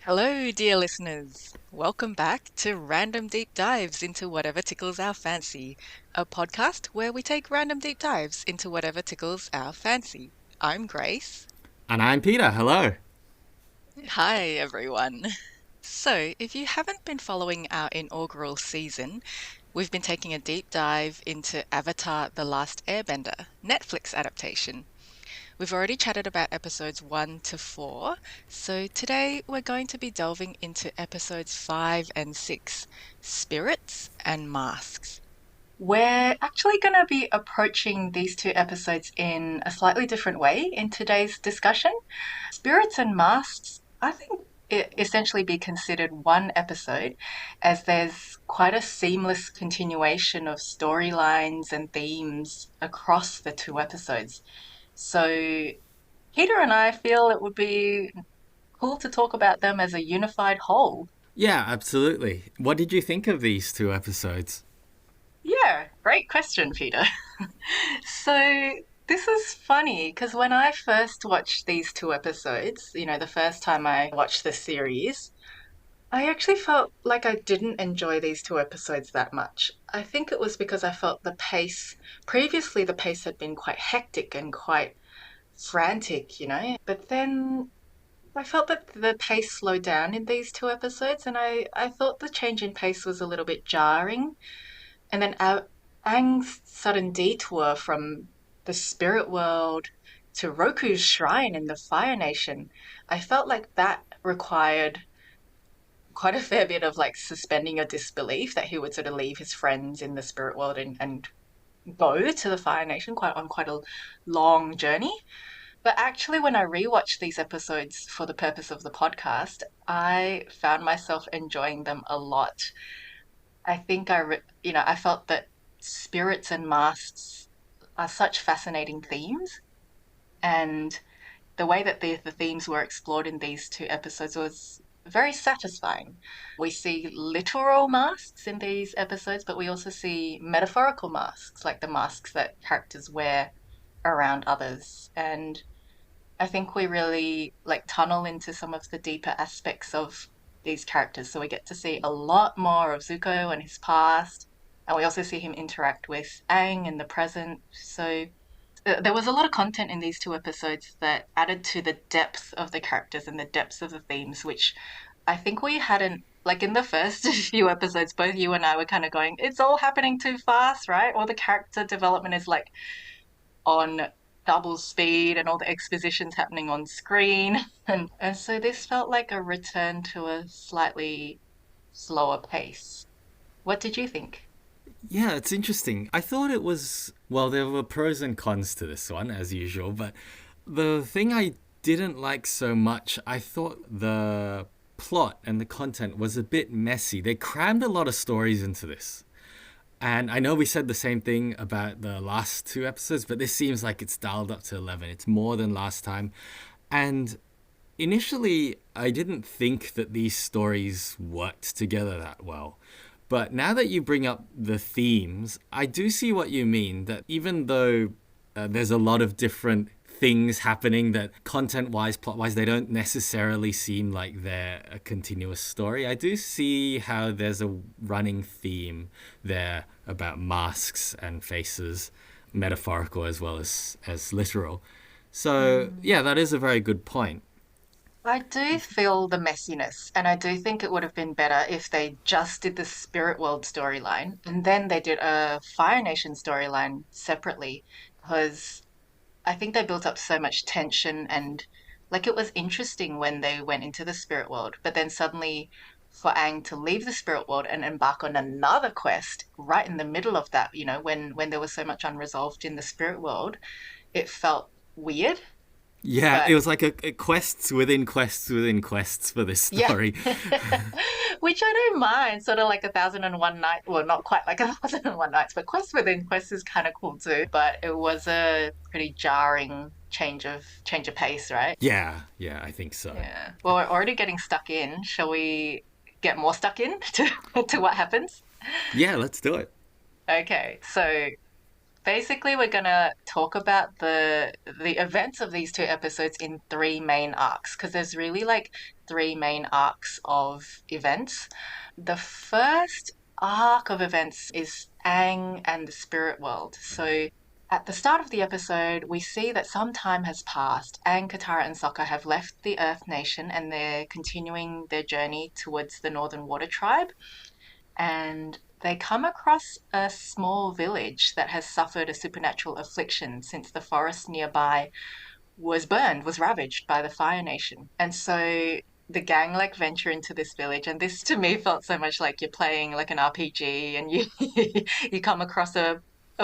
Hello, dear listeners. Welcome back to Random Deep Dives into Whatever Tickles Our Fancy, a podcast where we take random deep dives into whatever tickles our fancy. I'm Grace. And I'm Peter. Hello. Hi, everyone. So, if you haven't been following our inaugural season, we've been taking a deep dive into Avatar: The Last Airbender, Netflix adaptation. We've already chatted about episodes 1 to 4, so today we're going to be delving into episodes 5 and 6, Spirits and Masks. We're actually going to be approaching these two episodes in a slightly different way in today's discussion. Spirits and Masks, I think it essentially be considered one episode, as there's quite a seamless continuation of storylines and themes across the two episodes. So Peter and I feel it would be cool to talk about them as a unified whole. Yeah, absolutely. What did you think of these two episodes? Yeah, great question, Peter. So this is funny because when I first watched these two episodes, the first time I watched the series, I actually felt like I didn't enjoy these two episodes that much. I think it was because I felt previously the pace had been quite hectic and quite frantic. But then I felt that the pace slowed down in these two episodes, and I thought the change in pace was a little bit jarring. And then Aang's sudden detour from the spirit world to Roku's shrine in the Fire Nation, I felt like that required quite a fair bit of like suspending your disbelief that he would sort of leave his friends in the spirit world and go to the Fire Nation quite a long journey. But actually, when I rewatched these episodes for the purpose of the podcast, I found myself enjoying them a lot. I think I felt that spirits and masks are such fascinating themes, and the way that the themes were explored in these two episodes was very satisfying. We see literal masks in these episodes, but we also see metaphorical masks, like the masks that characters wear around others. And I think we really like tunnel into some of the deeper aspects of these characters. So we get to see a lot more of Zuko and his past, and we also see him interact with Aang in the present. So there was a lot of content in these two episodes that added to the depth of the characters and the depths of the themes, which I think we hadn't. Like in the first few episodes, both you and I were kind of going, it's all happening too fast, right? All the character development is like on double speed and all the expositions happening on screen. And so this felt like a return to a slightly slower pace. What did you think? Yeah, it's interesting. I thought it was, well, there were pros and cons to this one, as usual, but the thing I didn't like so much, I thought the plot and the content was a bit messy. They crammed a lot of stories into this. And I know we said the same thing about the last two episodes, but this seems like it's dialed up to 11. It's more than last time. And initially, I didn't think that these stories worked together that well. But now that you bring up the themes, I do see what you mean. That even though there's a lot of different things happening that content wise, plot wise, they don't necessarily seem like they're a continuous story. I do see how there's a running theme there about masks and faces, metaphorical as well as literal. So, Mm. yeah, that is a very good point. I do feel the messiness, and I do think it would have been better if they just did the Spirit World storyline and then they did a Fire Nation storyline separately, because I think they built up so much tension and like it was interesting when they went into the spirit world, but then suddenly for Aang to leave the spirit world and embark on another quest right in the middle of that, when there was so much unresolved in the spirit world, it felt weird. Yeah, it But was like a quests within quests within quests for this yeah, story. which I don't mind, sort of like 1001 Nights. Well, not quite like 1001 Nights, but quest within quest is kind of cool too. But it was a pretty jarring change of pace, right? Yeah, yeah, I think so. Yeah. Well, we're already getting stuck in. Shall we get more stuck in to what happens? Yeah, let's do it. Okay. So Basically, we're gonna talk about the events of these two episodes in three main arcs because there's really like three main arcs of events. The first arc of events is Aang and the spirit world. So at the start of the episode, we see that some time has passed. Aang, Katara, and Sokka have left the Earth Nation and they're continuing their journey towards the Northern Water Tribe, and they come across a small village that has suffered a supernatural affliction since the forest nearby was ravaged by the Fire Nation. And so the gang like venture into this village, and this to me felt so much like you're playing like an RPG, and you you come across a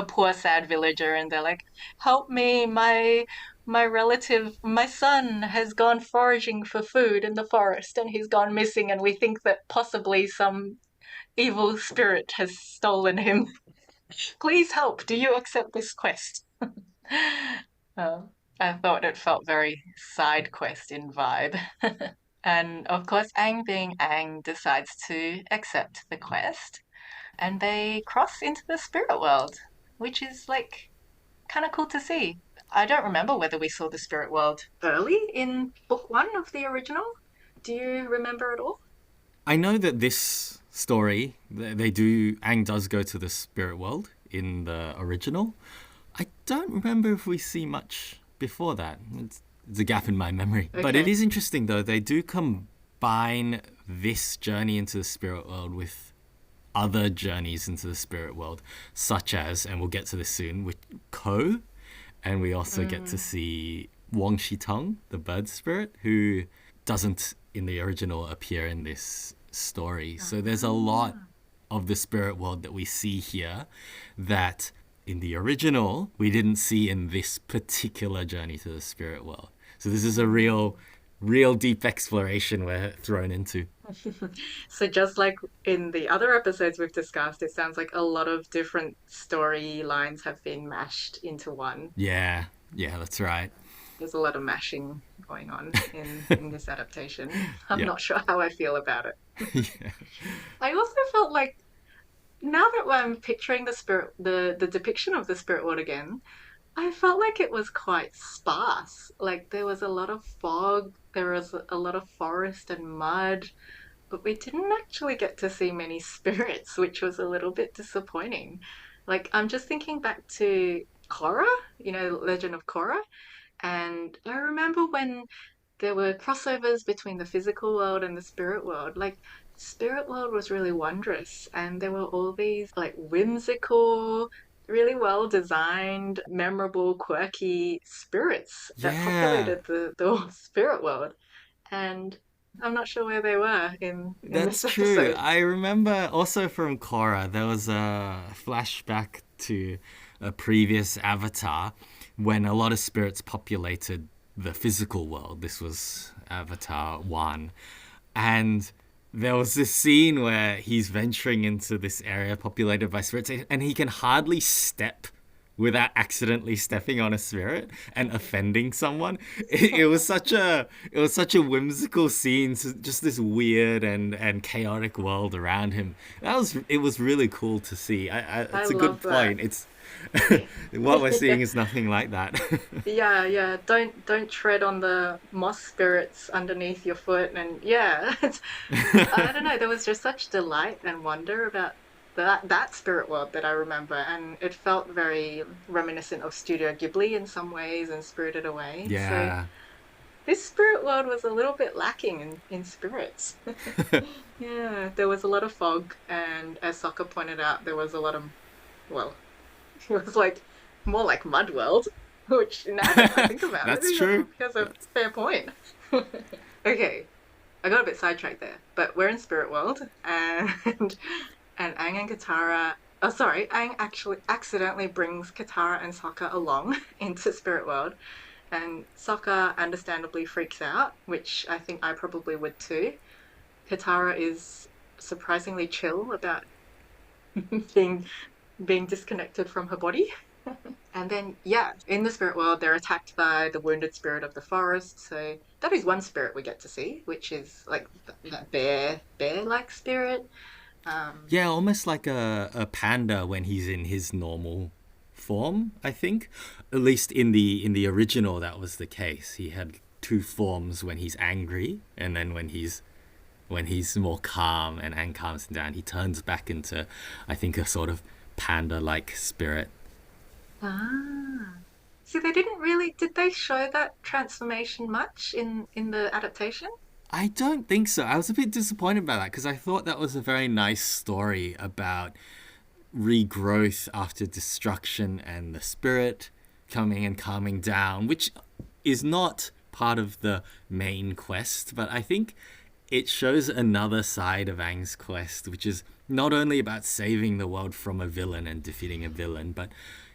poor sad villager, and they're like, "Help me, my relative, my son has gone foraging for food in the forest, and he's gone missing, and we think that possibly some evil spirit has stolen him. Please help. Do you accept this quest?" Oh, I thought it felt very side quest in vibe. And of course, Aang being Aang decides to accept the quest and they cross into the spirit world, which is like kind of cool to see. I don't remember whether we saw the spirit world early in book one of the original. Do you remember at all? I know that this story, they do, Aang does go to the spirit world in the original. I don't remember if we see much before that. It's a gap in my memory. But it Okay. is interesting though, they do combine this journey into the spirit world with other journeys into the spirit world, such as, and we'll get to this soon, with Ko, and we also get to Mm. see Wang Shitong, the bird spirit, who doesn't in the original appear in this story. So there's a lot Ah. of the spirit world that we see here that in the original we didn't see in this particular journey to the spirit world. So this is a real deep exploration we're thrown into. So just like in the other episodes we've discussed, it sounds like a lot of different storylines have been mashed into one. Yeah, yeah, that's right. There's a lot of mashing going on in this adaptation. I'm Yeah. not sure how I feel about it. Yeah. I also felt like now that I'm picturing the depiction of the spirit world again, I felt like it was quite sparse. Like there was a lot of fog, there was a lot of forest and mud, but we didn't actually get to see many spirits, which was a little bit disappointing. Like, I'm just thinking back to Korra, Legend of Korra, and I remember when there were crossovers between the physical world and the spirit world. Like, spirit world was really wondrous, and there were all these like whimsical, really well designed, memorable, quirky spirits that Yeah, populated the spirit world. And I'm not sure where they were in that's this true. episode. I remember also from Korra, there was a flashback to a previous Avatar when a lot of spirits populated the physical world. This was Avatar 1. And there was this scene where he's venturing into this area populated by spirits and he can hardly step without accidentally stepping on a spirit and offending someone. It was such a whimsical scene, just this weird and chaotic world around him. It was really cool to see. I It's a good love that. point. It's what we're seeing is nothing like that. Yeah, yeah. Don't tread on the moss spirits underneath your foot. And yeah, I don't know. There was just such delight and wonder about that spirit world that I remember, and it felt very reminiscent of Studio Ghibli in some ways and Spirited Away. So Yeah. this spirit world was a little bit lacking in spirits. Yeah, there was a lot of fog, and as Sokka pointed out, there was a lot of, well, it was like more like Mud World, which now that I think about it, That's true. he has a fair point. Okay, I got a bit sidetracked there, but we're in Spirit World, and and Aang and Katara. Oh, sorry, Aang actually accidentally brings Katara and Sokka along into Spirit World, and Sokka understandably freaks out, which I think I probably would too. Katara is surprisingly chill about being being disconnected from her body. And then, yeah, in the spirit world, they're attacked by the wounded spirit of the forest. So that is one spirit we get to see, which is like that bear-like spirit. Um, Yeah, almost like a panda when he's in his normal form, I think. At least in the original that was the case. He had two forms when he's angry and then when he's more calm and Aang calms him down, he turns back into, I think, a sort of panda-like spirit. Ah. See, they didn't really, did they show that transformation much in the adaptation? I don't think so. I was a bit disappointed by that because I thought that was a very nice story about regrowth after destruction and the spirit coming and calming down, which is not part of the main quest, but I think it shows another side of Aang's quest, which is not only about saving the world from a villain and defeating a villain, but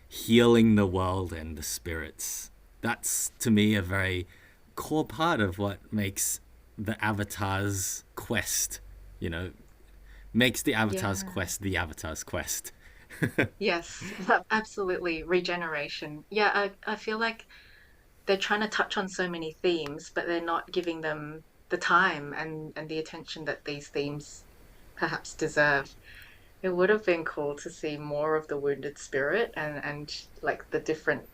healing the world and the spirits. That's to me a very core part of what makes the Avatar's quest, you know, makes the Avatar's Yeah. quest the Avatar's quest. Yes, absolutely. Regeneration. Yeah, I feel like they're trying to touch on so many themes, but they're not giving them the time and the attention that these themes perhaps deserve. It would have been cool to see more of the wounded spirit and like the different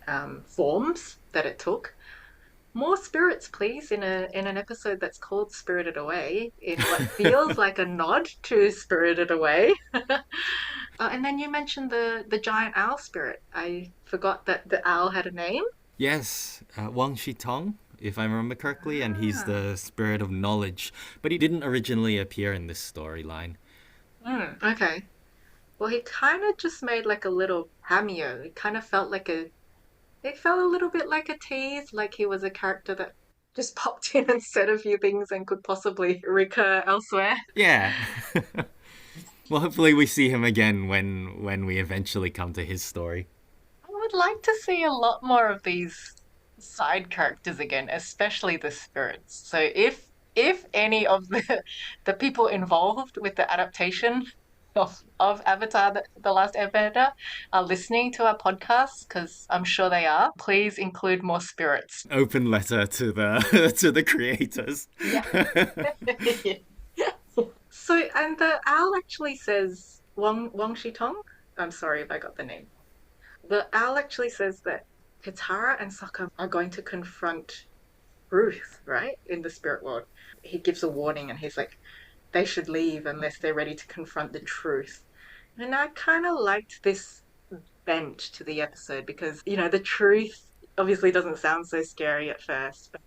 forms that it took. More spirits, please, in an episode that's called Spirited Away, in what feels like a nod to Spirited Away. And then you mentioned the giant owl spirit. I forgot that the owl had a name. Yes, Wang Shitong, if I remember correctly, and he's Ah, the spirit of knowledge, but he didn't originally appear in this storyline. okay. Well, he kind of just made like a little cameo. It kind of felt like it felt a little bit like a tease, like he was a character that just popped in and said a few things and could possibly recur elsewhere. Yeah. Well, hopefully we see him again when we eventually come to his story. I would like to see a lot more of these side characters again, especially the spirits. So if any of the people involved with the adaptation of Avatar the Last Airbender are listening to our podcast, because I'm sure they are, please include more spirits. Open letter to the to the creators. Yeah. So, and the owl actually says Wang Shitong. I'm sorry if I got the name. The owl actually says that Katara and Sokka are going to confront Ruth, right, in the spirit world. He gives a warning and he's like, they should leave unless they're ready to confront the truth. And I kind of liked this bent to the episode because, the truth obviously doesn't sound so scary at first, but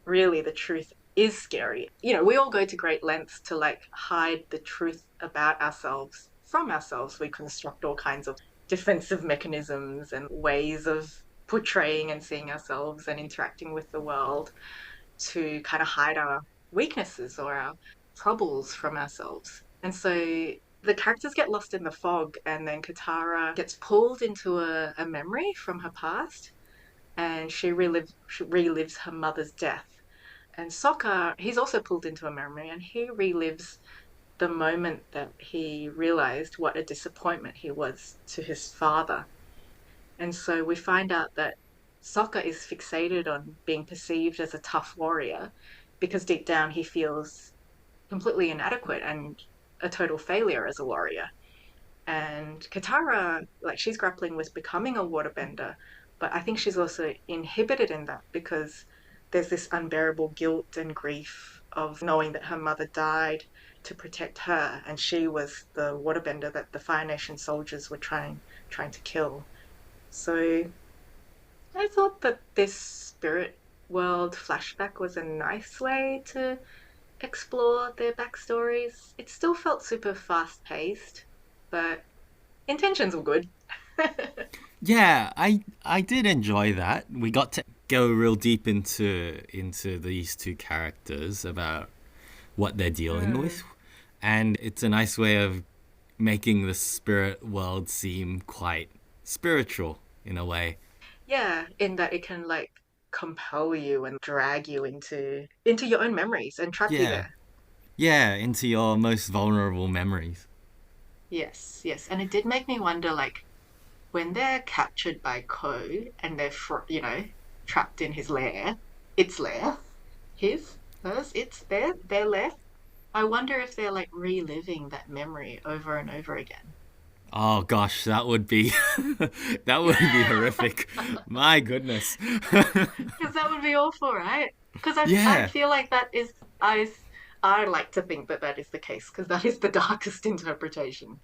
really the truth is scary. We all go to great lengths to like hide the truth about ourselves from ourselves. We construct all kinds of defensive mechanisms and ways of portraying and seeing ourselves and interacting with the world to kind of hide our weaknesses or our troubles from ourselves. And so the characters get lost in the fog, and then Katara gets pulled into a memory from her past, and she relives her mother's death. And Sokka, he's also pulled into a memory, and he relives the moment that he realized what a disappointment he was to his father. And so we find out that Sokka is fixated on being perceived as a tough warrior because deep down he feels completely inadequate and a total failure as a warrior. And Katara, like, she's grappling with becoming a waterbender, but I think she's also inhibited in that because there's this unbearable guilt and grief of knowing that her mother died to protect her, and she was the waterbender that the Fire Nation soldiers were trying to kill. So I thought that this spirit world flashback was a nice way to explore their backstories. It still felt super fast paced, but intentions were good. Yeah, I did enjoy that. We got to go real deep into these two characters about what they're dealing with, Mm. and it's a nice way of making the spirit world seem quite spiritual in a way. Yeah, in that it can like compel you and drag you into your own memories and trap you Yeah. there. Yeah, into your most vulnerable memories. Yes, yes. And it did make me wonder, like, when they're captured by Ko and they're, trapped in his lair, its lair, his, hers, its, their lair. I wonder if they're like reliving that memory over and over again. Oh gosh, that would be that would be horrific. My goodness. Because that would be awful, right? Because I Yeah. feel like that is I I like to think that that is the case because that is the darkest interpretation.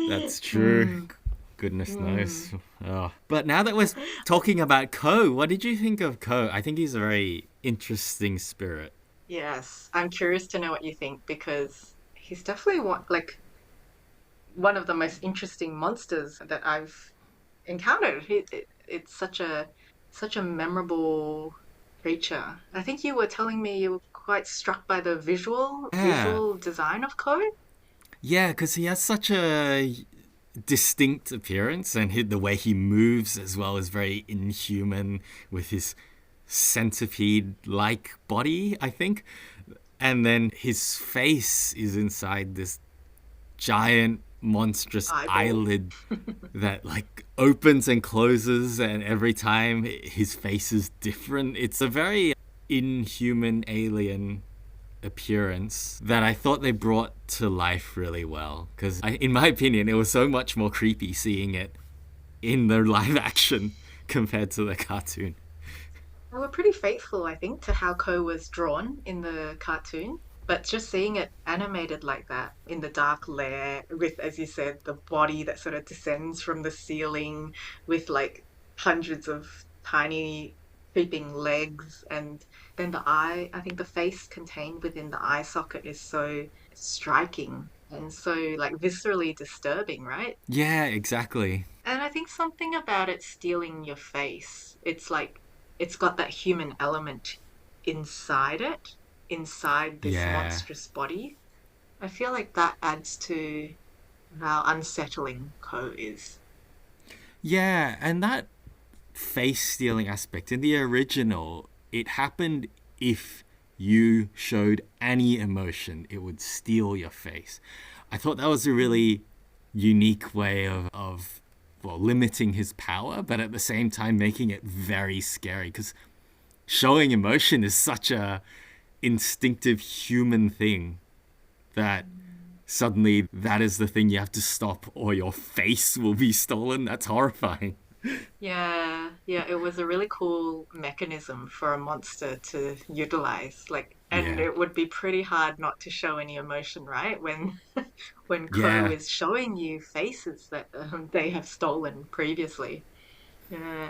That's true. Mm, Goodness knows. mm. Oh. But now that we're talking about Ko, what did you think of Ko? I think he's a very interesting spirit. Yes, I'm curious to know what you think because he's definitely one of the most interesting monsters that I've encountered. It's such a memorable creature. I think you were telling me you were quite struck by the Yeah. visual design of Ko. Yeah, because he has such a distinct appearance and the way he moves as well is very inhuman with his centipede like body, I think. And then his face is inside this giant monstrous Eyeball. eyelid that like opens and closes, and every time his face is different. It's a very inhuman alien appearance that I thought they brought to life really well, because in my opinion it was so much more creepy seeing it in the live action compared to the cartoon. They were pretty faithful, I think, to how Ko was drawn in the cartoon. But just seeing it animated like that in the dark lair with, as you said, the body that sort of descends from the ceiling with like hundreds of tiny creeping legs and then the eye, I think the face contained within the eye socket is so striking and so like viscerally disturbing, right? Yeah, exactly. And I think something about it stealing your face. It's like it's got that human element inside it, inside this Yeah. monstrous body. I feel like that adds to how unsettling Ko is. Yeah, and that face stealing aspect in the original, it happened if you showed any emotion, it would steal your face. I thought that was a Mm. really unique way of well, limiting his power, but at the same time making it very scary, because showing emotion is such a instinctive human thing that suddenly that is the thing you have to stop or your face will be stolen. That's horrifying. Yeah, yeah, it was a really cool mechanism for a monster to utilize. Like, and Yeah. it would be pretty hard not to show any emotion, right? When when Ko Yeah. is showing you faces that they have stolen previously. Yeah.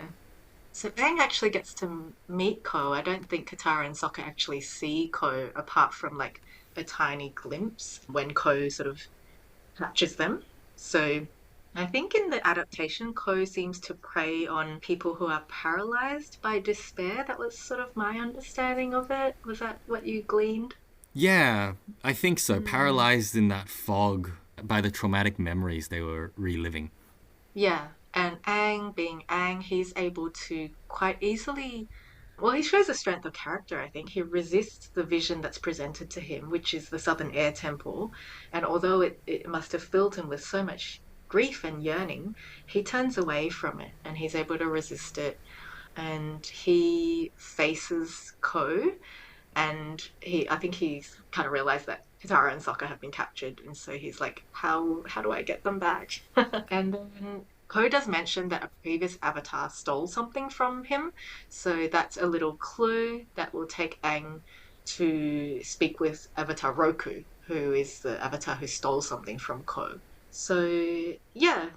So Aang actually gets to meet Ko. I don't think Katara and Sokka actually see Ko apart from like a tiny glimpse when Ko sort of captures them. So I think in the adaptation, Ko seems to prey on people who are paralyzed by despair. That was sort of my understanding of it. Was that what you gleaned? Yeah, I think so. Mm. Paralyzed in that fog by the traumatic memories they were reliving. Yeah. And Aang, being Aang, he's able to quite easily. Well, he shows a strength of character, I think. He resists the vision that's presented to him, which is the Southern Air Temple. And although it must have filled him with so much grief and yearning, he turns away from it and he's able to resist it. And he faces Ko and I think he's kind of realized that Katara and Sokka have been captured, and so he's like, how do I get them back? And then Ko does mention that a previous avatar stole something from him, so that's a little clue that will take Aang to speak with Avatar Roku, who is the avatar who stole something from Ko. So yeah,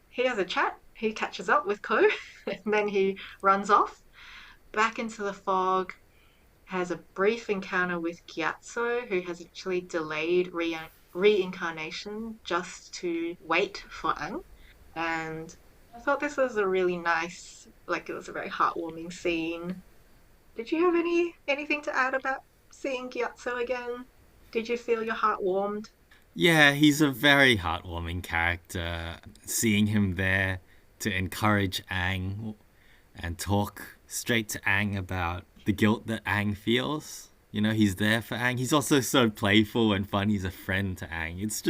he has a chat. He catches up with Ko, and then he runs off back into the fog, has a brief encounter with Gyatso, who has actually delayed reincarnation just to wait for Aang. And I thought this was a really nice, like it was a very heartwarming scene. Did you have anything to add about seeing Gyatso again? Did you feel your heart warmed? Yeah, he's a very heartwarming character. Seeing him there to encourage Aang and talk straight to Aang about the guilt that Aang feels. You know, he's there for Aang. He's also so playful and fun. He's a friend to Aang. It's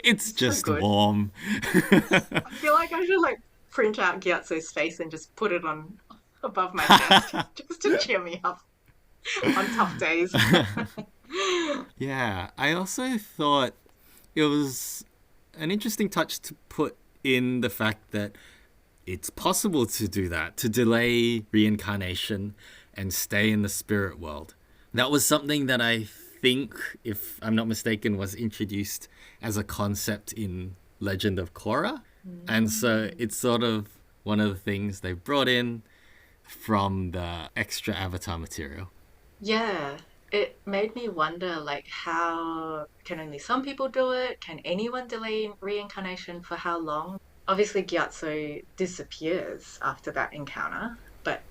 It's so just good. warm. I feel like I should like print out Gyatso's face and just put it on above my desk just to cheer me up on tough days. Yeah, I also thought it was an interesting touch to put in the fact that it's possible to do that, to delay reincarnation and stay in the spirit world. That was something that I think, if I'm not mistaken, was introduced as a concept in Legend of Korra. And so it's sort of one of the things they brought in from the extra Avatar material. Yeah, it made me wonder like how can only some people do it? Can anyone delay reincarnation for how long? Obviously, Gyatso disappears after that encounter, but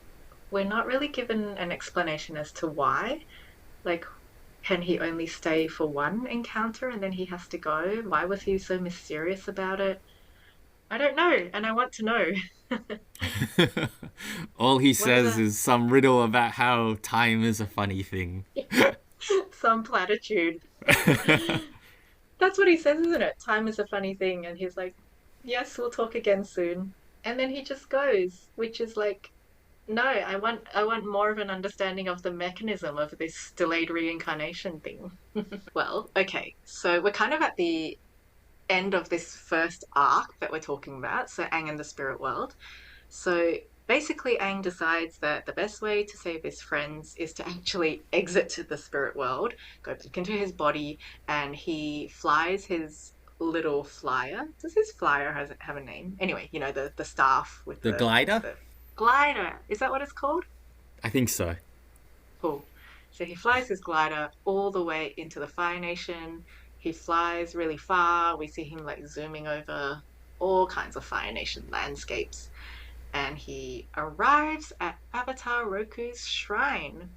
we're not really given an explanation as to why. Like, can he only stay for one encounter and then he has to go? Why was he so mysterious about it? I don't know, and I want to know. All he What are says the is some riddle about how time is a funny thing. some platitude? That's what he says, isn't it? Time is a funny thing, and he's like, "Yes, we'll talk again soon." And then he just goes, which is like, no, I want more of an understanding of the mechanism of this delayed reincarnation thing. Well, okay, so we're kind of at the end of this first arc that we're talking about, so Aang and the spirit world. So basically, Aang decides that the best way to save his friends is to actually exit the spirit world, go back into his body, and he flies his little flyer. Does his flyer have a name? Anyway, the staff with The the glider? the glider. Is that what it's called? I think so. Cool. So he flies his glider all the way into the Fire Nation. He flies really far. We see him like zooming over all kinds of Fire Nation landscapes. And he arrives at Avatar Roku's shrine.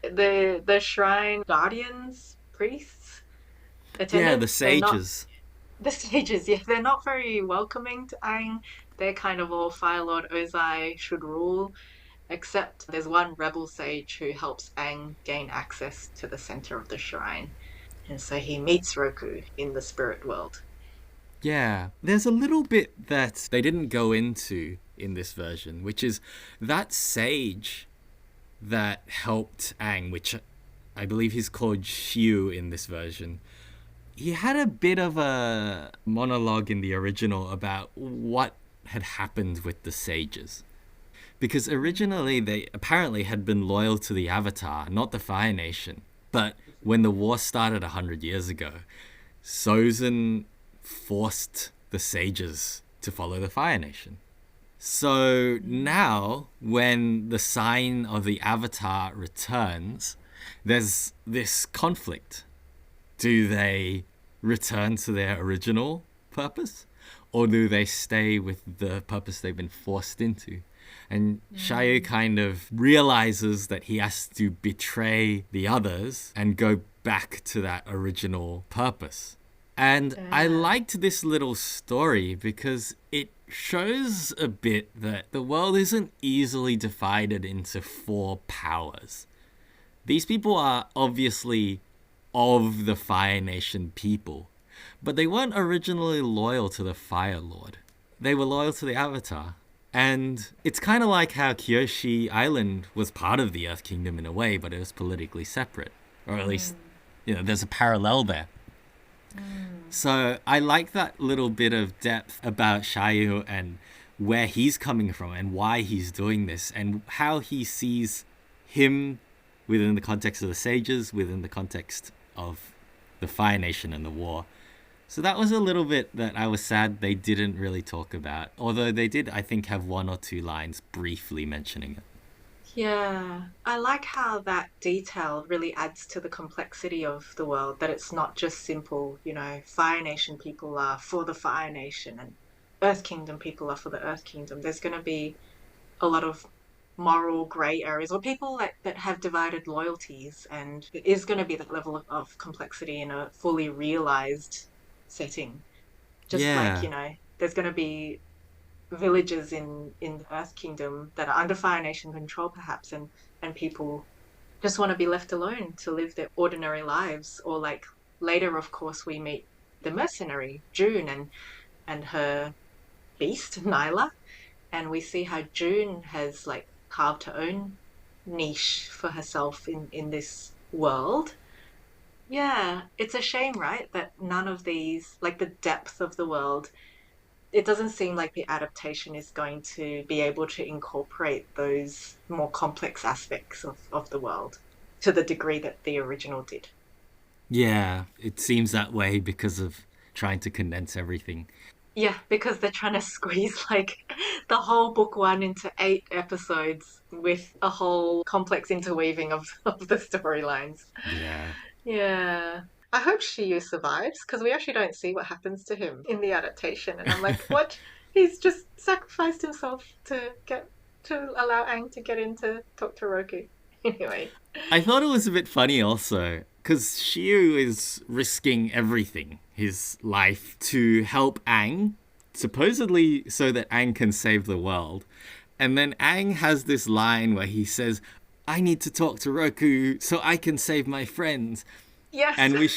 The shrine guardians, priests, Yeah, the attendants, they're not sages. the sages, yeah, they're not very welcoming to Aang. They're kind of all Fire Lord Ozai should rule, except there's one rebel sage who helps Aang gain access to the center of the shrine. And so he meets Roku in the spirit world. Yeah, there's a little bit that they didn't go into in this version, which is that sage that helped Aang, which I believe he's called Xiu in this version. He had a bit of a monologue in the original about what had happened with the sages. Because originally they apparently had been loyal to the Avatar, not the Fire Nation. But when the war started 100 years ago, Sozin forced the sages to follow the Fire Nation. So now, when the sign of the Avatar returns, there's this conflict. Do they return to their original purpose? Or do they stay with the purpose they've been forced into? And Shayu kind of realizes that he has to betray the others and go back to that original purpose. And I Yeah. liked this little story because it shows a bit that the world isn't easily divided into four powers. These people are obviously of the Fire Nation people, but they weren't originally loyal to the Fire Lord. They were loyal to the Avatar. And it's kind of like how Kyoshi Island was part of the Earth Kingdom in a way, but it was politically separate. Or at least, Mm, there's a parallel there. mm. So I like that little bit of depth about Shayu and where he's coming from and why he's doing this and how he sees him within the context of the sages, within the context of the Fire Nation and the war. So that was a little bit that I was sad they didn't really talk about. Although they did, I think, have one or two lines briefly mentioning it. Yeah, I like how that detail really adds to the complexity of the world, that it's not just simple, Fire Nation people are for the Fire Nation and Earth Kingdom people are for the Earth Kingdom. There's going to be a lot of moral grey areas or people that have divided loyalties, and it is going to be that level of complexity in a fully realized setting. Just like, Yeah, there's going to be villages in the Earth Kingdom that are under Fire Nation control, perhaps, and people just want to be left alone to live their ordinary lives. Or like later, of course, we meet the mercenary June and her beast Nyla, and we see how June has like carved her own niche for herself in this world. Yeah, it's a shame, right? That none of these, like the depth of the world, it doesn't seem like the adaptation is going to be able to incorporate those more complex aspects of the world to the degree that the original did. Yeah, it seems that way because of trying to condense everything. Yeah, because they're trying to squeeze like the whole book one into 8 episodes with a whole complex interweaving of the storylines. Yeah. Yeah. I hope Shiyu survives because we actually don't see what happens to him in the adaptation. And I'm like, what? He's just sacrificed himself to get to allow Aang to get into talk to Roku. Anyway. I thought it was a bit funny also, because Shiu is risking everything, his life, to help Aang, supposedly so that Aang can save the world. And then Aang has this line where he says, I need to talk to Roku so I can save my friends. Yes. And we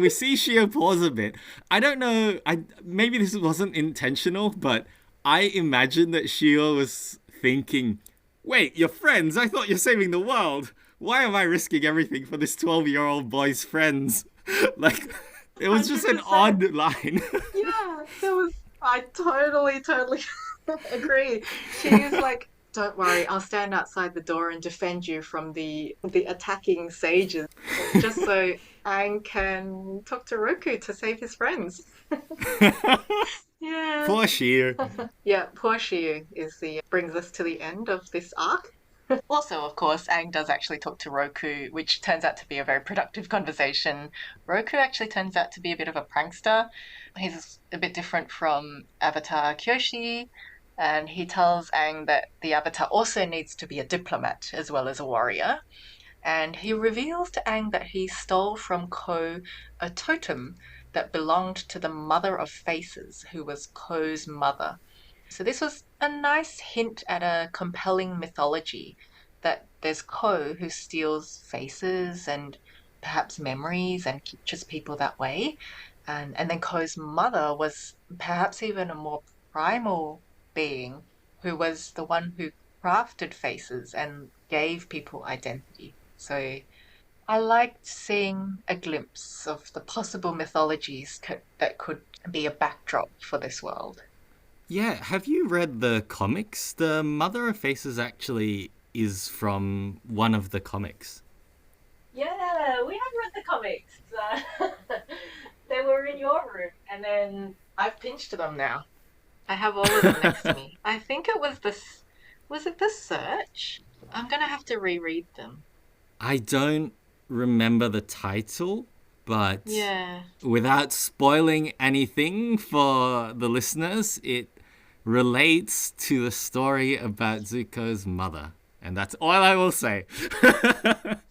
see Shio pause a bit. I don't know. I maybe this wasn't intentional, but I imagine that Shio was thinking, "Wait, you're friends? I thought you're saving the world. Why am I risking everything for this 12-year-old boy's friends?" Like, it was just an 100%. odd line. Yeah, there was. I totally agree. She is like, don't worry, I'll stand outside the door and defend you from the attacking sages, just so Aang can talk to Roku to save his friends. Yeah. Poor Shio. Yeah, poor Shiyu is the brings us to the end of this arc. Also, of course, Aang does actually talk to Roku, which turns out to be a very productive conversation. Roku actually turns out to be a bit of a prankster. He's a bit different from Avatar Kyoshi, and he tells Aang that the Avatar also needs to be a diplomat as well as a warrior. And he reveals to Aang that he stole from Ko a totem that belonged to the Mother of Faces, who was Ko's mother. So this was a nice hint at a compelling mythology that there's Ko who steals faces and perhaps memories and captures people that way. And then Ko's mother was perhaps even a more primal being who was the one who crafted faces and gave people identity. So I liked seeing a glimpse of the possible mythologies that could be a backdrop for this world. Yeah, have you read the comics? The Mother of Faces actually is from one of the comics. Yeah, we have read the comics. They were in your room, and then I've pinched them now. I have all of them next to me. I think it was this. Was it The Search? I'm gonna have to reread them. I don't remember the title, but Yeah. without spoiling anything for the listeners, it relates to the story about Zuko's mother. And that's all I will say.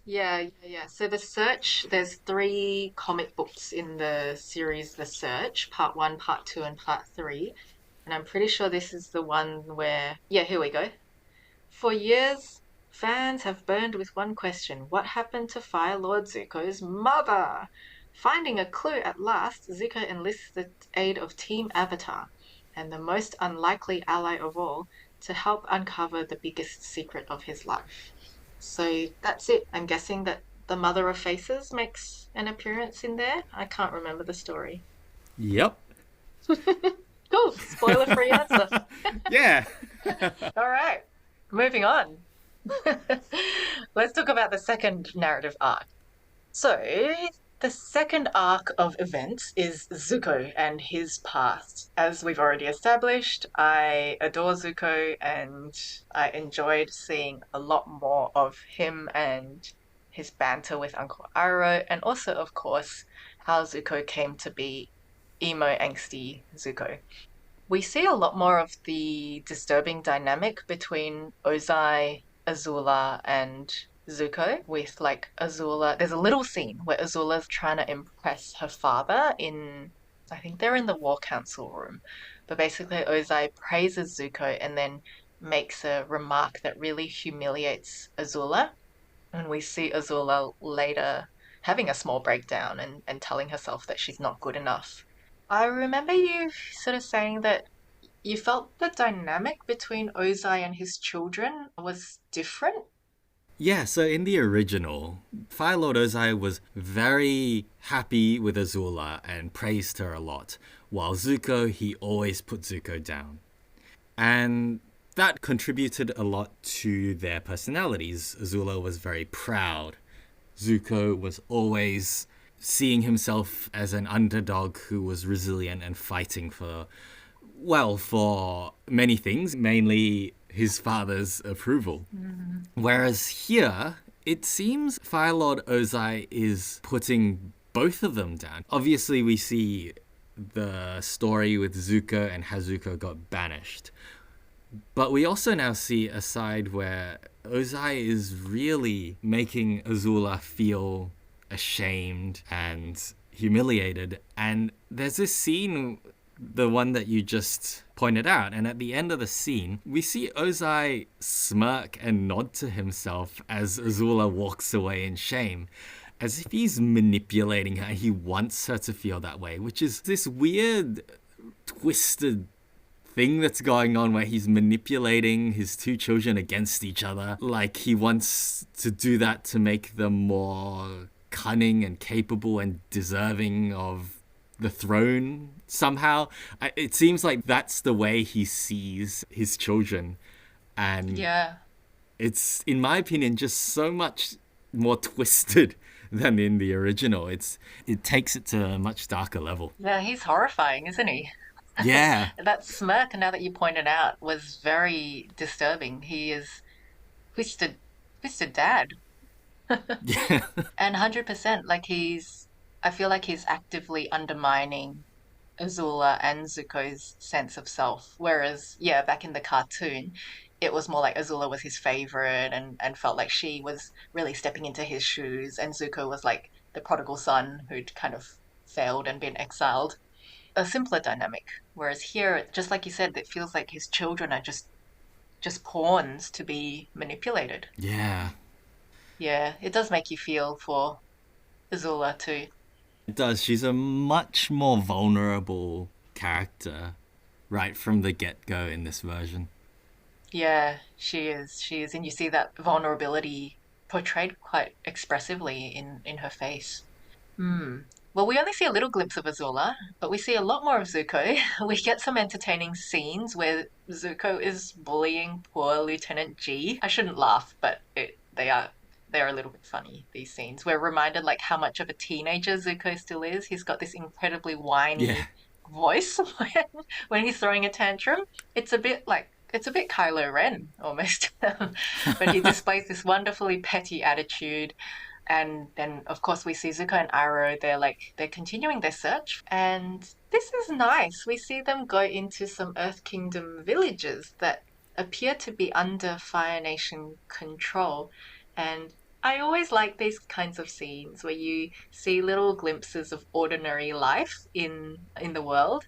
Yeah. So The Search, there's 3 comic books in the series The Search, part one, part two, and part three. And I'm pretty sure this is the one where, yeah, here we go. For years, fans have burned with one question: what happened to Fire Lord Zuko's mother? Finding a clue at last, Zuko enlists the aid of Team Avatar, and the most unlikely ally of all, to help uncover the biggest secret of his life. So that's it. I'm guessing that the Mother of Faces makes an appearance in there. I can't remember the story. Yep. Cool, spoiler free answer. Yeah. All right, moving on. Let's talk about the second narrative arc. So, the second arc of events is Zuko and his past. As we've already established, I adore Zuko and I enjoyed seeing a lot more of him and his banter with Uncle Iroh, and also, of course, how Zuko came to be emo, angsty Zuko. We see a lot more of the disturbing dynamic between Ozai, Azula, and Zuko, with like Azula. There's a little scene where Azula's trying to impress her father in, I think they're in the War Council room. But basically, Ozai praises Zuko and then makes a remark that really humiliates Azula. And we see Azula later having a small breakdown and telling herself that she's not good enough. I remember you sort of saying that you felt the dynamic between Ozai and his children was different. Yeah, so in the original, Fire Lord Ozai was very happy with Azula and praised her a lot, while Zuko, he always put Zuko down. And that contributed a lot to their personalities. Azula was very proud. Zuko was always seeing himself as an underdog who was resilient and fighting for, well, for many things, mainly his father's approval. Mm. Whereas here, it seems Fire Lord Ozai is putting both of them down. Obviously, we see the story with Zuko and how Zuko got banished. But we also now see a side where Ozai is really making Azula feel ashamed and humiliated. And there's this scene, the one that you just pointed out, and at the end of the scene, we see Ozai smirk and nod to himself as Azula walks away in shame. As if he's manipulating her, he wants her to feel that way, which is this weird, twisted thing that's going on where he's manipulating his two children against each other. Like he wants to do that to make them more cunning and capable and deserving of the throne somehow. It seems like that's the way he sees his children. And Yeah. it's, in my opinion, just so much more twisted than in the original. It takes it to a much darker level. Yeah, he's horrifying, isn't he? Yeah. That smirk, now that you pointed out, was very disturbing. He is twisted, twisted dad. Yeah. And 100%, like I feel like he's actively undermining Azula and Zuko's sense of self. Whereas, yeah, back in the cartoon, it was more like Azula was his favorite and felt like she was really stepping into his shoes, and Zuko was like the prodigal son who'd kind of failed and been exiled. A simpler dynamic. Whereas here, just like you said, it feels like his children are just pawns to be manipulated. Yeah. Yeah, it does make you feel for Azula too. It does. She's a much more vulnerable character right from the get go in this version. Yeah, she is. She is, and you see that vulnerability portrayed quite expressively in her face. Hmm. Well, we only see a little glimpse of Azula, but we see a lot more of Zuko. We get some entertaining scenes where Zuko is bullying poor Lieutenant G. I shouldn't laugh, but they are a little bit funny, these scenes. We're reminded like how much of a teenager Zuko still is. He's got this incredibly Yeah. whiny voice when he's throwing a tantrum. It's a bit Kylo Ren almost. But he displays this wonderfully petty attitude. And then, of course, we see Zuko and Iroh. They're continuing their search, and this is nice. We see them go into some Earth Kingdom villages that appear to be under Fire Nation control. And I always like these kinds of scenes where you see little glimpses of ordinary life in the world,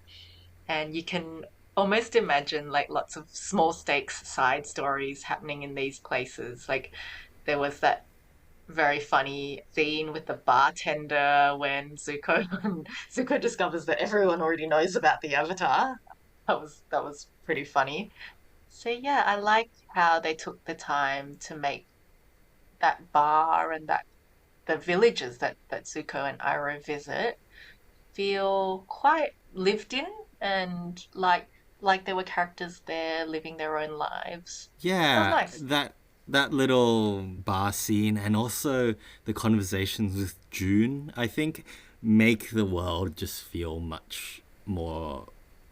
and you can almost imagine like lots of small stakes side stories happening in these places. Like there was that very funny scene with the bartender when Zuko discovers that everyone already knows about the Avatar. That was pretty funny. So yeah, I like how they took the time to make that bar and that the villages that Zuko and Iroh visit feel quite lived in, and like there were characters there living their own lives. That was Yeah, nice. that little bar scene and also the conversations with June, I think, make the world just feel much more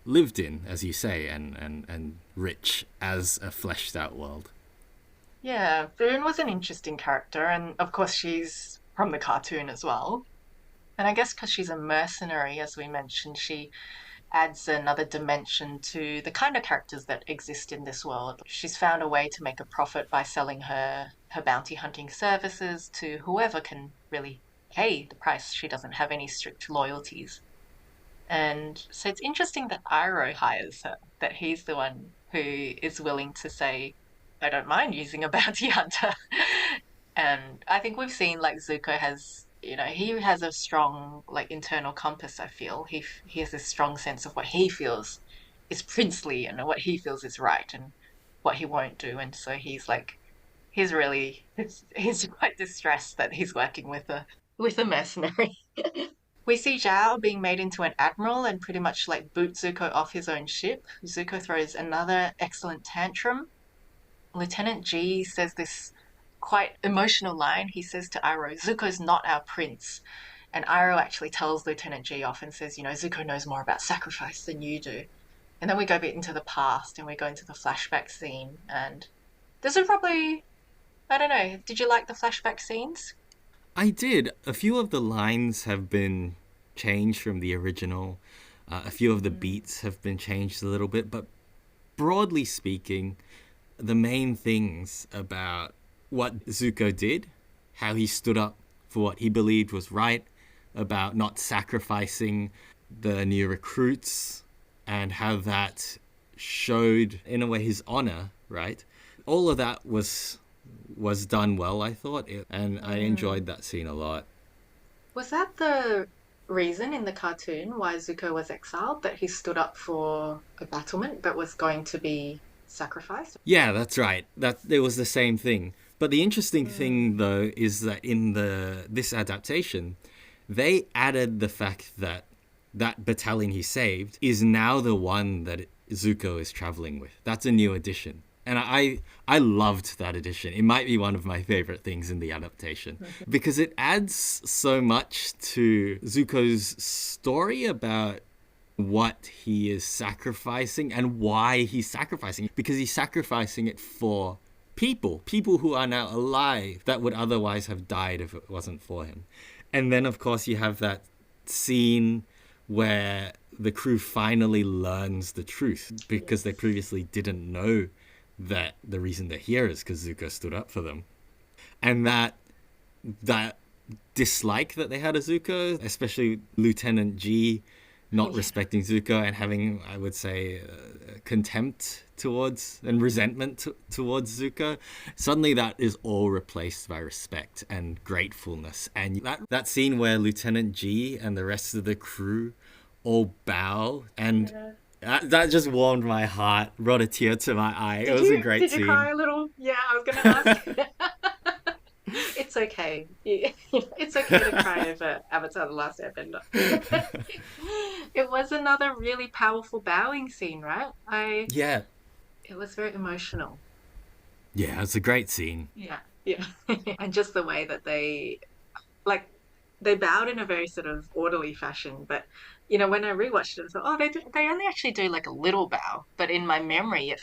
lived in, as you say, and rich as a fleshed out world. Yeah, Boone was an interesting character, and of course she's from the cartoon as well. And I guess because she's a mercenary, as we mentioned, she adds another dimension to the kind of characters that exist in this world. She's found a way to make a profit by selling her bounty hunting services to whoever can really pay the price. She doesn't have any strict loyalties. And so it's interesting that Iroh hires her, that he's the one who is willing to say, I don't mind using a bounty hunter. And I think we've seen like Zuko has, he has a strong like internal compass, I feel. He has a strong sense of what he feels is princely and what he feels is right and what he won't do. And so he's quite distressed that he's working with a mercenary. We see Zhao being made into an admiral and pretty much like boot Zuko off his own ship. Zuko throws another excellent tantrum. Lieutenant G says this quite emotional line. He says to Iroh, Zuko's not our prince. And Iroh actually tells Lieutenant G off and says, Zuko knows more about sacrifice than you do. And then we go a bit into the past and we go into the flashback scene. And this is probably, I don't know, did you like the flashback scenes? I did. A few of the lines have been changed from the original. A few of the beats have been changed a little bit, but broadly speaking, the main things about what Zuko did, how he stood up for what he believed was right, about not sacrificing the new recruits, and how that showed, in a way, his honor, right? All of that was done well, I thought, and I enjoyed that scene a lot. Was that the reason in the cartoon why Zuko was exiled, that he stood up for a battlement that was going to be sacrificed? Yeah, that's right. That it was the same thing. But the interesting thing, though, is that in this adaptation, they added the fact that that battalion he saved is now the one that Zuko is traveling with. That's a new addition. And I loved that addition. It might be one of my favorite things in the adaptation because it adds so much to Zuko's story about what he is sacrificing and why he's sacrificing it. Because he's sacrificing it for people who are now alive that would otherwise have died if it wasn't for him. And then, of course, you have that scene where the crew finally learns the truth because they previously didn't know that the reason they're here is because Zuko stood up for them. And that dislike that they had of Zuko, especially Lieutenant G not respecting Zuko and having, I would say, contempt towards and resentment towards Zuko, suddenly that is all replaced by respect and gratefulness. And that scene where Lieutenant G and the rest of the crew all bow and that just warmed my heart, brought a tear to my eye. It was a great did scene. you cry a little? Yeah, I was going to ask. It's okay. It's okay to cry over Avatar: The Last Airbender. It was another really powerful bowing scene, right? Yeah. It was very emotional. Yeah, it's a great scene. Yeah, yeah. And just the way that like, they bowed in a very sort of orderly fashion, but when I rewatched it, I thought, oh, they only actually do like a little bow, but in my memory, it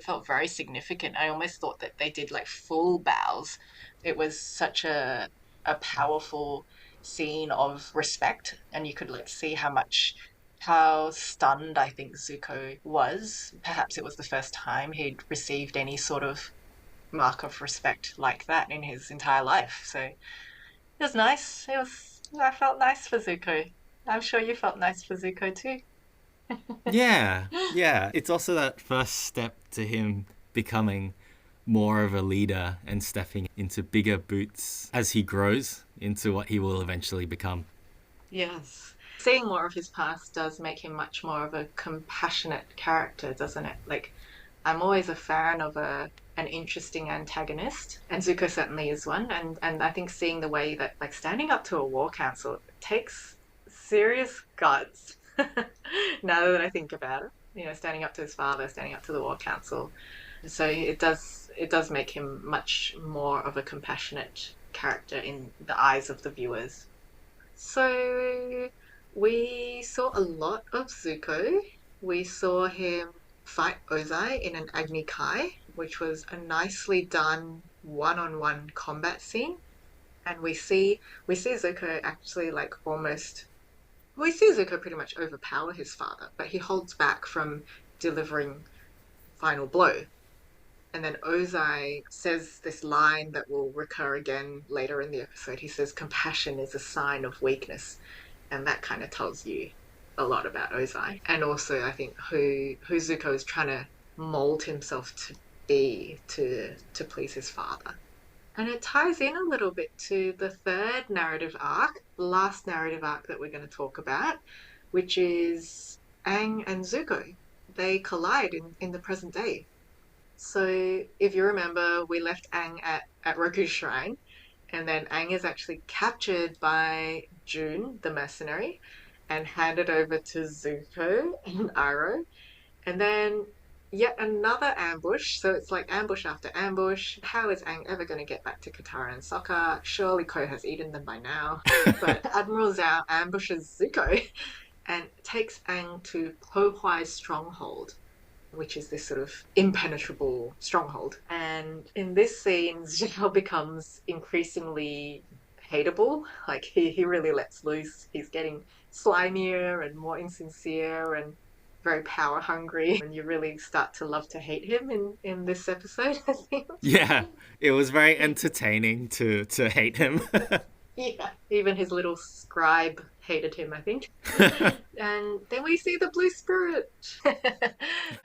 felt very significant. I almost thought that they did like full bows. It was such a powerful scene of respect, and you could like see how stunned I think Zuko was. Perhaps it was the first time he'd received any sort of mark of respect like that in his entire life. So it was nice. I felt nice for Zuko. I'm sure you felt nice for Zuko too. Yeah, yeah. It's also that first step to him becoming more of a leader and stepping into bigger boots as he grows into what he will eventually become. Yes. Seeing more of his past does make him much more of a compassionate character, doesn't it? Like, I'm always a fan of an interesting antagonist, and Zuko certainly is one. And I think seeing the way that like standing up to a war council takes serious guts. Now that I think about it, standing up to his father, standing up to the war council. So it does make him much more of a compassionate character in the eyes of the viewers. So we saw a lot of Zuko. We saw him fight Ozai in an Agni Kai, which was a nicely done one-on-one combat scene. And we see Zuko actually like almost we see Zuko pretty much overpower his father, but he holds back from delivering final blow. And then Ozai says this line that will recur again later in the episode. He says, compassion is a sign of weakness. And that kind of tells you a lot about Ozai. And also, I think, who Zuko is trying to mold himself to be to please his father. And it ties in a little bit to the third narrative arc, the last narrative arc that we're going to talk about, which is Aang and Zuko. They collide in the present day. So if you remember, we left Aang at Roku's shrine, and then Aang is actually captured by June, the mercenary, and handed over to Zuko and Iroh. And then yet another ambush. So it's like ambush after ambush. How is Aang ever going to get back to Katara and Sokka? Surely Ko has eaten them by now. But Admiral Zhao ambushes Zuko and takes Aang to Po Huai's stronghold, which is this sort of impenetrable stronghold. And in this scene, Zhao becomes increasingly hateable. Like he really lets loose. He's getting slimier and more insincere and very power hungry. And you really start to love to hate him in this episode, I think. Yeah, it was very entertaining to hate him. Yeah, even his little scribe hated him, I think. And then we see the Blue Spirit,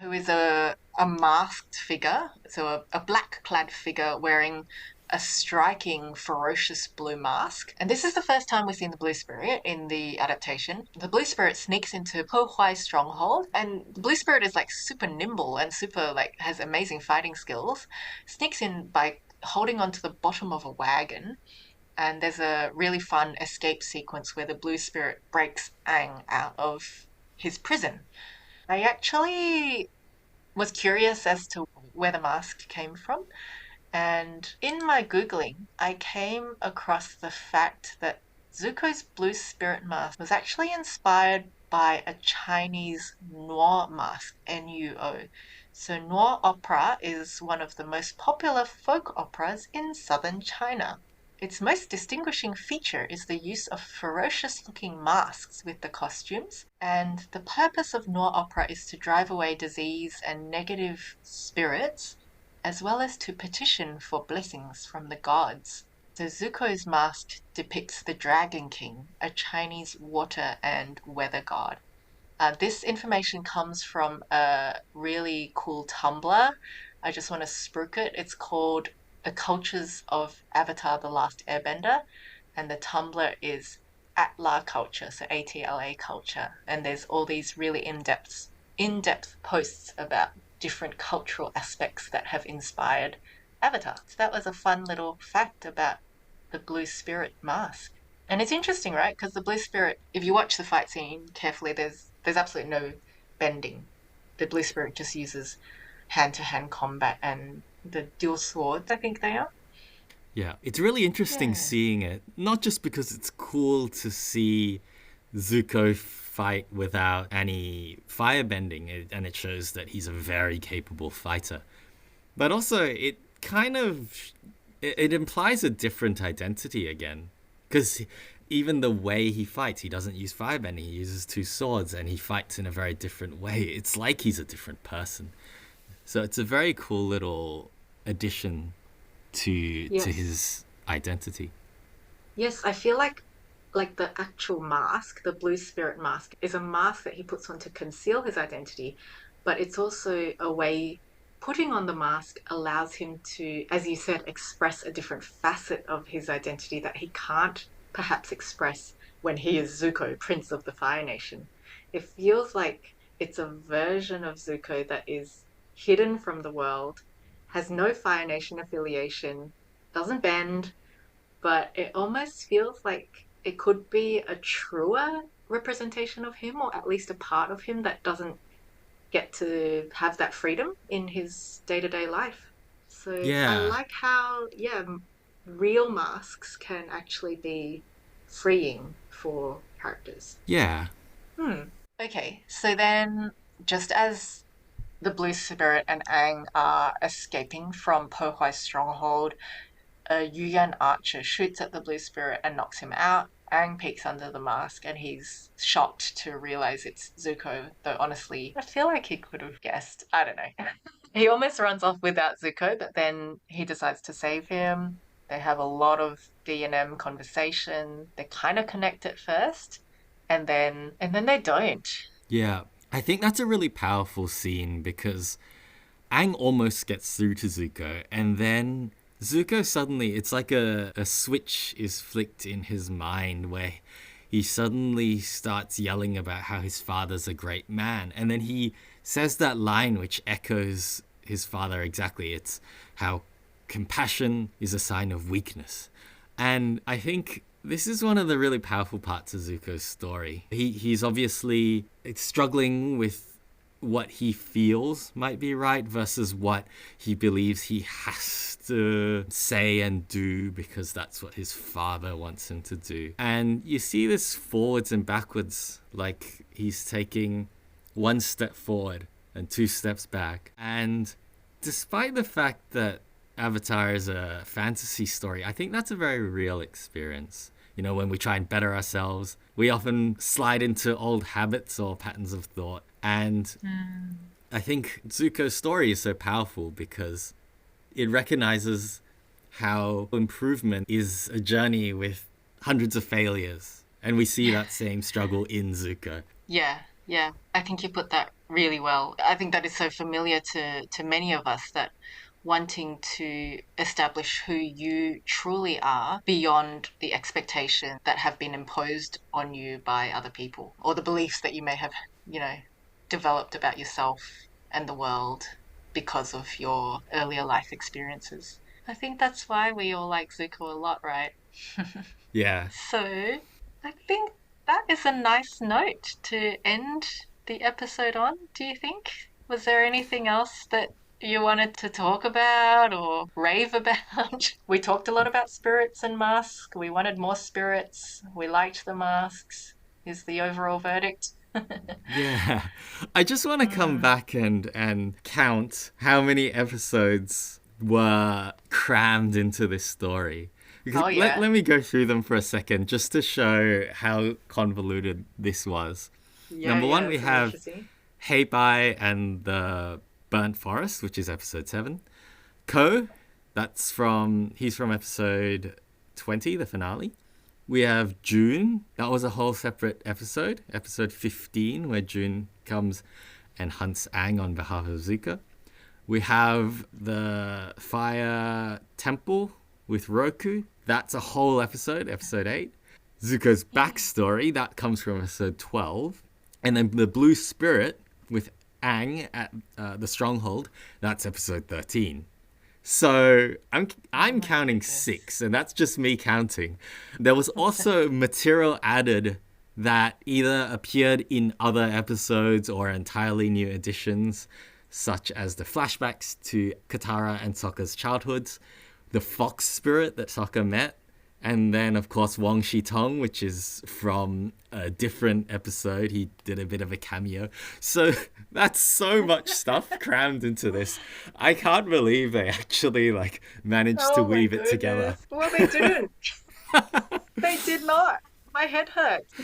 who is a masked figure, so a black clad figure wearing a striking, ferocious blue mask. And this is the first time we've seen the Blue Spirit in the adaptation. The Blue Spirit sneaks into Po Huai's stronghold, and the Blue Spirit is like super nimble and super like has amazing fighting skills. Sneaks in by holding onto the bottom of a wagon, and there's a really fun escape sequence where the Blue Spirit breaks Aang out of his prison. I actually was curious as to where the mask came from, and in my Googling, I came across the fact that Zuko's Blue Spirit mask was actually inspired by a Chinese noir mask, Nuo. So, noir opera is one of the most popular folk operas in southern China. Its most distinguishing feature is the use of ferocious-looking masks with the costumes, and the purpose of noir opera is to drive away disease and negative spirits, as well as to petition for blessings from the gods. So Zuko's mask depicts the Dragon King, a Chinese water and weather god. This information comes from a really cool Tumblr. I just want to spruik it. It's called The Cultures of Avatar: The Last Airbender, and the Tumblr is Atla Culture, so ATLA culture. And there's all these really in-depth posts about different cultural aspects that have inspired Avatar. So that was a fun little fact about the Blue Spirit mask. And it's interesting, right? Because the Blue Spirit, if you watch the fight scene carefully, there's absolutely no bending. The Blue Spirit just uses hand-to-hand combat and the dual swords, I think they are. Yeah, it's really interesting Yeah. seeing it, not just because it's cool to see Zuko fight without any firebending, and it shows that he's a very capable fighter, but also it kind of it implies a different identity again, because even the way he fights, he doesn't use firebending, he uses two swords, and he fights in a very different way. It's like he's a different person. So it's a very cool little addition to Yes. his identity. Yes, I feel like the actual mask, the Blue Spirit mask, is a mask that he puts on to conceal his identity, but it's also a way putting on the mask allows him to, as you said, express a different facet of his identity that he can't perhaps express when he is Zuko, Prince of the Fire Nation. It feels like it's a version of Zuko that is hidden from the world, has no Fire Nation affiliation, doesn't bend, but it almost feels like it could be a truer representation of him, or at least a part of him that doesn't get to have that freedom in his day to day life. So I Yeah, like how, yeah, real masks can actually be freeing for characters. yeah, Hmm. Okay, so then just as the Blue Spirit and Aang are escaping from Po Huai's stronghold, a Yuyan archer shoots at the Blue Spirit and knocks him out. Aang peeks under the mask and he's shocked to realize it's Zuko, though honestly, I feel like he could have guessed. I don't know. He almost runs off without Zuko, but then he decides to save him. They have a lot of D&M conversation. They kind of connect at first, and then they don't. yeah. I think that's a really powerful scene because Aang almost gets through to Zuko, and then Zuko suddenly, it's like a switch is flicked in his mind where he suddenly starts yelling about how his father's a great man. And then he says that line which echoes his father exactly. It's how compassion is a sign of weakness. And I think this is one of the really powerful parts of Zuko's story. He's obviously struggling with what he feels might be right versus what he believes he has to say and do because that's what his father wants him to do. And you see this forwards and backwards, like he's taking one step forward and two steps back. And despite the fact that Avatar is a fantasy story, I think that's a very real experience. You know, when we try and better ourselves, we often slide into old habits or patterns of thought. And I think Zuko's story is so powerful because it recognizes how improvement is a journey with hundreds of failures. And we see that same struggle in Zuko. Yeah, yeah. I think you put that really well. I think that is so familiar to many of us, that wanting to establish who you truly are beyond the expectations that have been imposed on you by other people, or the beliefs that you may have, developed about yourself and the world because of your earlier life experiences. I think that's why we all like Zuko a lot, right? Yeah. So I think that is a nice note to end the episode on, do you think? Was there anything else that you wanted to talk about or rave about? We talked a lot about spirits and masks. We wanted more spirits. We liked the masks, is the overall verdict. Yeah. I just want to come back and count how many episodes were crammed into this story. Because Oh, yeah. let me go through them for a second just to show how convoluted this was. Yeah, Number one, yeah, we it's have interesting. Hey Bye and the Burnt Forest, which is episode 7. Ko, he's from episode 20, the finale. We have June. That was a whole separate episode 15, where June comes and hunts Aang on behalf of Zuko. We have the Fire Temple with Roku. That's a whole episode 8. Zuko's backstory, that comes from episode 12. And then the Blue Spirit with Aang at the Stronghold, that's episode 13. So I'm counting 6, and that's just me counting. There was also material added that either appeared in other episodes or entirely new additions, such as the flashbacks to Katara and Sokka's childhoods, the fox spirit that Sokka met, and then, of course, Wang Shitong, which is from a different episode. He did a bit of a cameo. So that's so much stuff crammed into this. I can't believe they actually managed to Oh my weave it together. goodness. Well, they didn't. They did not. My head hurts.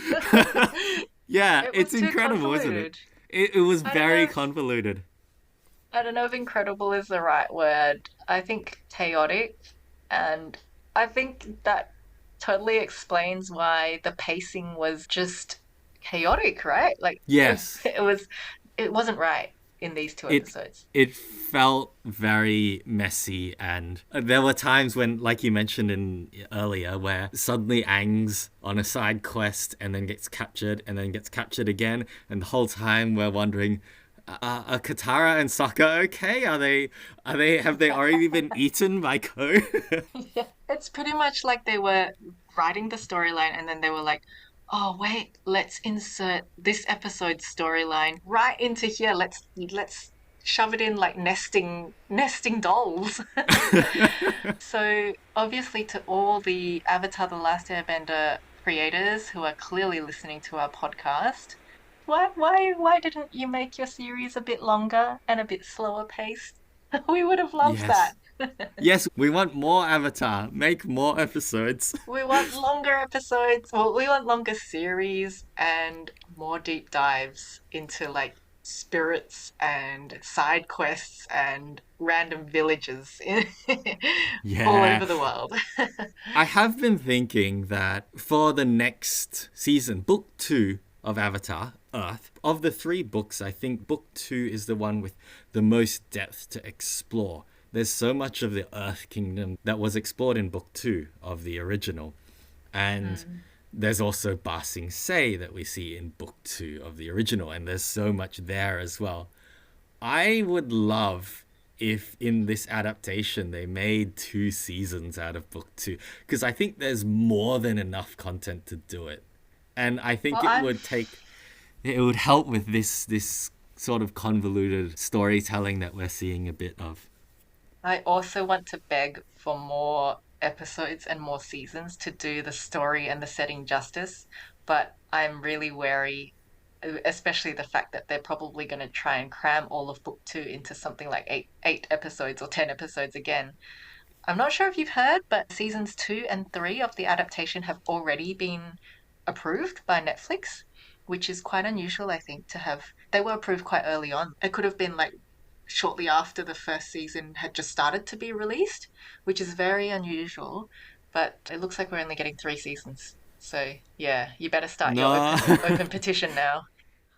Yeah, It it's was too incredible, isn't it? convoluted. It was I don't know very if convoluted. I don't know if incredible is the right word. I think chaotic, and I think that totally explains why the pacing was just chaotic, right? Like Yes. it wasn't right in these two It episodes. it felt very messy, and there were times when, like you mentioned in earlier, where suddenly Aang's on a side quest and then gets captured and then gets captured again, and the whole time we're wondering, are Katara and Sokka okay? Have they already been eaten by Ko? Yeah. It's pretty much like they were writing the storyline and then they were like, oh wait, let's insert this episode's storyline right into here. Let's shove it in like nesting dolls. So obviously to all the Avatar The Last Airbender creators who are clearly listening to our podcast, why didn't you make your series a bit longer and a bit slower paced? We would have loved that. Yes. Yes, we want more Avatar. Make more episodes. We want longer episodes. Well, we want longer series and more deep dives into like spirits and side quests and random villages all Yeah. over the world. I have been thinking that for the next season, book 2 of Avatar, Earth, of the 3 books, I think book 2 is the one with the most depth to explore. There's so much of the Earth Kingdom that was explored in book 2 of the original. And there's also Ba Sing Se that we see in book 2 of the original, and there's so much there as well. I would love if in this adaptation they made 2 seasons out of book 2, because I think there's more than enough content to do it. And I think Well, it would help with this sort of convoluted storytelling that we're seeing a bit of. I also want to beg for more episodes and more seasons to do the story and the setting justice, but I'm really wary, especially the fact that they're probably going to try and cram all of book two into something like eight episodes or 10 episodes again. I'm not sure if you've heard, but seasons two and three of the adaptation have already been approved by Netflix, which is quite unusual, I think, to have. They were approved quite early on. It could have been like shortly after the first season had just started to be released, which is very unusual. But it looks like we're only getting 3 seasons. So yeah, you better start your No. open petition now.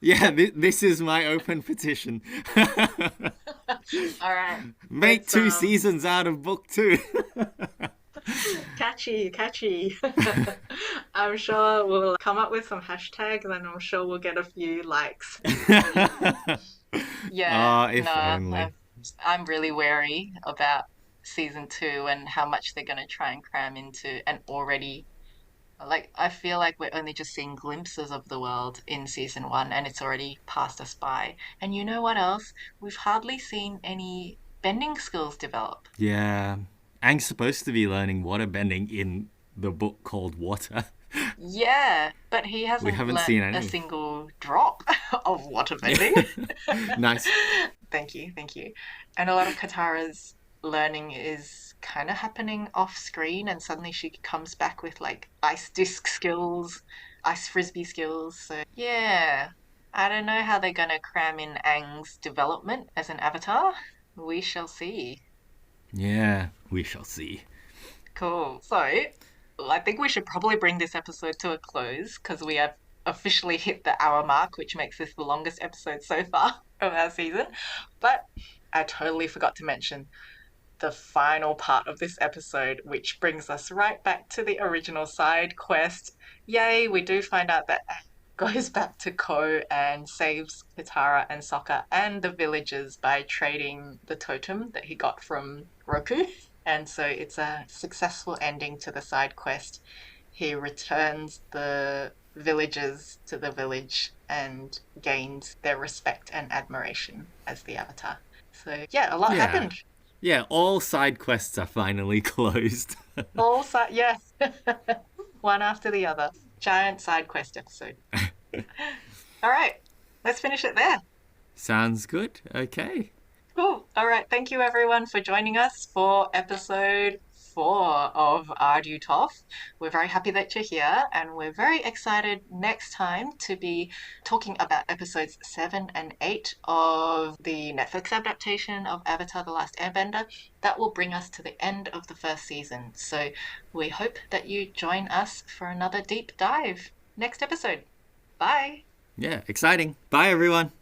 Yeah, this is my open petition. All right, Make let's 2 seasons out of book 2. catchy, catchy. I'm sure we'll come up with some hashtags and I'm sure we'll get a few likes. Yeah, Ah, if no, only. I'm really wary about season two and how much they're going to try and cram into an already, like, I feel like we're only just seeing glimpses of the world in season one and it's already passed us by. And you know what else? We've hardly seen any bending skills develop. Yeah. Aang's supposed to be learning water bending in the book called Water. Yeah, but he We hasn't haven't learnt seen a any. single drop of water bending. Nice. Thank you, thank you. And a lot of Katara's learning is kind of happening off screen, and suddenly she comes back with like ice disc skills, ice frisbee skills. So, yeah, I don't know how they're gonna cram in Aang's development as an avatar. We shall see. Yeah, we shall see. Cool. So, I think we should probably bring this episode to a close because we have officially hit the hour mark, which makes this the longest episode so far of our season. But I totally forgot to mention the final part of this episode, which brings us right back to the original side quest. Yay, we do find out that Aang goes back to Ko and saves Katara and Sokka and the villagers by trading the totem that he got from Roku. And so it's a successful ending to the side quest. He returns the villagers to the village and gains their respect and admiration as the Avatar. So, yeah, a lot Yeah. happened. Yeah, all side quests are finally closed. All side, yes, one after the other. Giant side quest episode. All right, let's finish it there. Sounds good. Okay. Cool. All right. Thank you, everyone, for joining us for episode 4 of Ardu Toff. We're very happy that you're here, and we're very excited next time to be talking about episodes 7 and 8 of the Netflix adaptation of Avatar: The Last Airbender. That will bring us to the end of the first season. So we hope that you join us for another deep dive next episode. Bye. Yeah, exciting. Bye, everyone.